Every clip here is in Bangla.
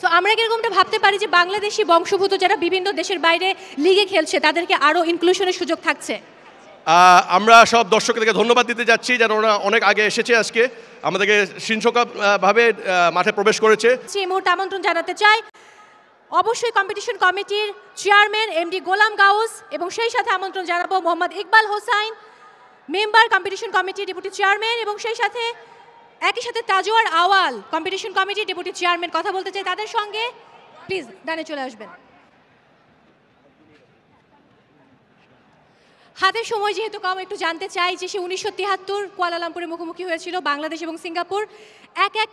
তো আমরা কি এরকমটা ভাবতে পারি যে বাংলাদেশি বংশোদ্ভূত যারা বিভিন্ন দেশের বাইরে লিগে খেলছে তাদেরকে আরো ইনক্লুশনের সুযোগ থাকছে? আমরা সব দর্শকদেরকে ধন্যবাদ দিতে যাচ্ছি যেন ওরা অনেক আগে এসেছে, আজকে আমাদেরকে শৃঙ্খলাভাবে মাঠে প্রবেশ করেছে। এই মুহূর্তে আমন্ত্রণ জানাতে চাই অবশ্যই কম্পিটিশন কমিটির চেয়ারম্যান এমডি গোলাম গাউস এবং সেই সাথে আমন্ত্রণ জানাবো Mohammad Iqbal Hossain, member competition committee deputy chairman, এবং সেই সাথে একই সাথে তাজওয়ার আওয়াল কম্পিটিশন কমিটি ডেপুটি চেয়ারম্যান কথা বলতে চাই তাদের সঙ্গে। প্লিজ ডানে চলে আসবেন। হাতের সময় যেহেতু কম, একটু জানতে চাই যে সে 1973 কুয়ালালামপুরে মুখোমুখি হয়েছিল বাংলাদেশ এবং সিঙ্গাপুর, 1-1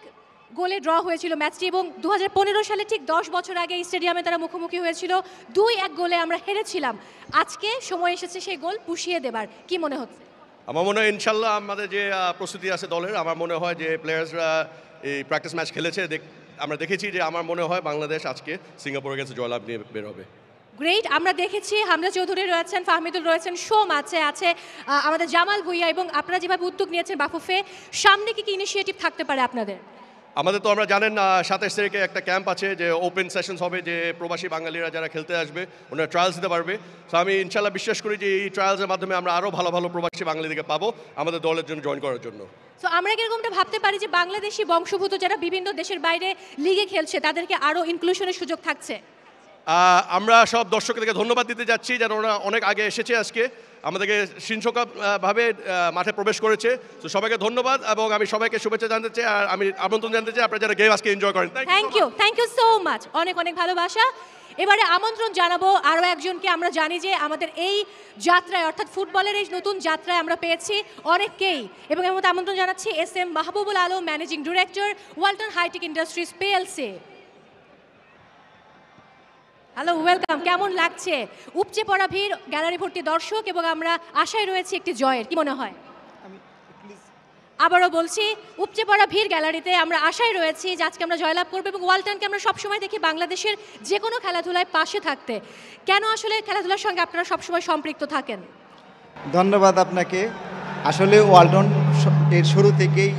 গোলে ড্র হয়েছিল ম্যাচটি, এবং 2015 সালে ঠিক 10 বছর আগে এই স্টেডিয়ামে তারা মুখোমুখি হয়েছিল, 2-1 গোলে আমরা হেরেছিলাম। আজকে সময় এসেছে সেই গোল পুষিয়ে দেবার, কি মনে হচ্ছে? আমার মনে হয় ইনশাল্লাহ আমাদের যে প্রস্তুতি আছে দলের, আমার মনে হয় যে প্লেয়ার্সরা এই প্র্যাকটিস ম্যাচ খেলেছে, আমরা দেখেছি যে আমার মনে হয় বাংলাদেশ আজকে সিঙ্গাপুরের কাছে জয়লাভ নিয়ে বের হবে। গ্রেট, আমরা দেখেছি হামজা চৌধুরী রয়েছেন, ফাহমিদুল রয়েছেন, সোম আছে আমাদের জামাল ভুইয়া, এবং আপনারা যেভাবে উদ্যোগ নিয়েছেন বাফুফে, সামনে কি ইনিশিয়েটিভ থাকতে পারে আপনাদের? আমাদের তো আমরা জানেন 27 তারিখে একটা ক্যাম্প আছে যে ওপেন সেশনস হবে, যে প্রবাসী বাঙালিরা যারা খেলতে আসবে ওনারা ট্রায়ালস দিতে পারবে। তো আমি ইনশাল্লাহ বিশ্বাস করি যে এই ট্রায়ালসের মাধ্যমে আমরা আরও ভালো ভালো প্রবাসী বাঙালিদেরকে পাবো আমাদের দলের জন্য জয়েন করার জন্য। তো আমরা কি এরকমটা ভাবতে পারি যে বাংলাদেশি বংশোদ্ভূত যারা বিভিন্ন দেশের বাইরে লিগে খেলছে তাদেরকে আরও ইনক্লুশনের সুযোগ থাকছে? আমরা সব দর্শকদেরকে ধন্যবাদ দিতে যাচ্ছি যেন ওরা অনেক আগে এসেছে, আজকে আমাদেরকে শৃঙ্খলাভাবে মাঠে প্রবেশ করেছে। তো সবাইকে ধন্যবাদ, এবং আমি সবাইকে শুভেচ্ছা জানাতে চাই, আর আমি আমন্ত্রণ জানাতে চাই আপনারা যারা গেম আজকে এনজয় করেন। থ্যাংক ইউ সো মাচ, অনেক অনেক ভালোবাসা। এবারে আমন্ত্রণ জানাবো আরও একজনকে। আমরা জানি যে আমাদের এই যাত্রায়, অর্থাৎ ফুটবলের এই নতুন যাত্রায় আমরা পেয়েছি অনেককেই, এবং এর মধ্যে আমন্ত্রণ জানাচ্ছি SM Mahbubul Alam, managing director, Walton hitech industries PLC। Hello, welcome. কেমন লাগছে? উপচে পড়া ভিড়, গ্যালারি ভর্তি দর্শক, এবং আমরা আশায় রয়েছি একটি জয়ের, কি মনে হয়? আবারও বলছি, উপচে পড়া ভিড় গ্যালারিতে, আমরা আশায় রয়েছি যে আজকে আমরা জয়লাভ করবো, এবং ওয়ালটনকে আমরা সবসময় দেখি বাংলাদেশের যে কোনো খেলাধুলায় পাশে থাকতে। কেন আসলে খেলাধুলার সঙ্গে আপনারা সবসময় সম্পৃক্ত থাকেন? ধন্যবাদ আপনাকে। আসলে ওয়ালটন এর শুরু থেকেই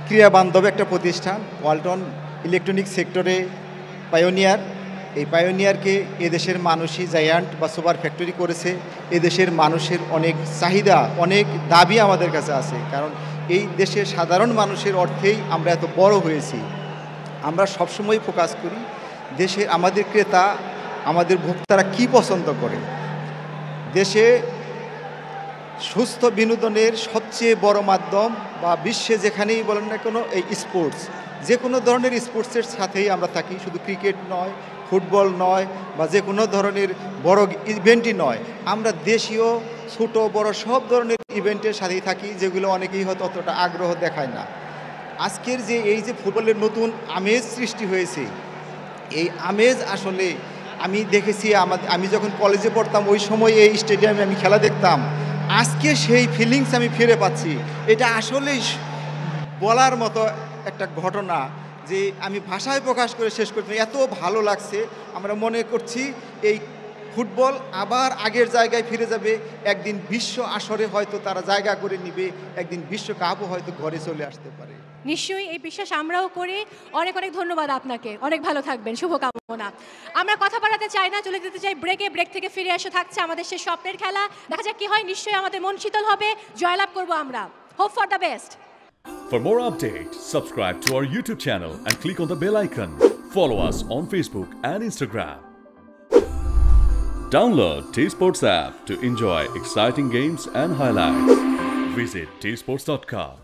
ক্রিয়া বান্ধব একটা প্রতিষ্ঠান। ওয়ালটন ইলেকট্রনিক সেক্টরে পায়োনিয়ার। এই পায়োনিয়ারকে এদেশের মানুষই জায়ান্ট বা সুপার ফ্যাক্টরি করেছে। এদেশের মানুষের অনেক চাহিদা, অনেক দাবি আমাদের কাছে আছে, কারণ এই দেশের সাধারণ মানুষের অর্থেই আমরা এত বড় হয়েছি। আমরা সবসময় ফোকাস করি দেশের আমাদের ক্রেতা, আমাদের ভোক্তারা কি পছন্দ করে। দেশে সুস্থ বিনোদনের সবচেয়ে বড় মাধ্যম, বা বিশ্বে যেখানেই বলেন না কেন, এই স্পোর্টস, যে কোনো ধরনের স্পোর্টসের সাথেই আমরা থাকি। শুধু ক্রিকেট নয়, ফুটবল নয়, বা যে কোনো ধরনের বড় ইভেন্টই নয়, আমরা দেশীয় ছোট বড় সব ধরনের ইভেন্টের সাথেই থাকি, যেগুলো অনেকেই হয়তো অতটা আগ্রহ দেখায় না। আজকের যে এই যে ফুটবলের নতুন আমেজ সৃষ্টি হয়েছে, এই আমেজ আসলে আমি দেখেছি আমি যখন কলেজে পড়তাম ওই সময় এই স্টেডিয়ামে আমি খেলা দেখতাম। আজকে সেই ফিলিংস আমি ফিরে পাচ্ছি। এটা আসলেই বলার মতো একটা ঘটনা, যে আমি ভাষায় প্রকাশ করে শেষ করতে, এত ভালো লাগছে। আমরা মনে করছি এই ফুটবল আবার আগের জায়গায় ফিরে যাবে, একদিন বিশ্ব আসরে হয়তো তারা জায়গা করে নিবে, একদিন বিশ্বকাপও হয়তো ঘরে চলে আসতে পারে। নিশ্চয়ই, এই বিশ্বাস আমরাও করি। অনেক অনেক ধন্যবাদ আপনাকে, অনেক ভালো থাকবেন, শুভকামনা। আমরা কথা বাড়াতে চাই না, চলে যেতে চাই ব্রেকে। ব্রেক থেকে ফিরে এসে থাকছে আমাদের সেই স্বপ্নের খেলা। দেখা যাক কি হয়। নিশ্চয়ই আমাদের মন শীতল হবে, জয়লাভ করবো আমরা। Hope for the best. For more updates, subscribe to our YouTube channel and click on the bell icon. Follow us on Facebook and Instagram. Download T-Sports app to enjoy exciting games and highlights. Visit tsports.com.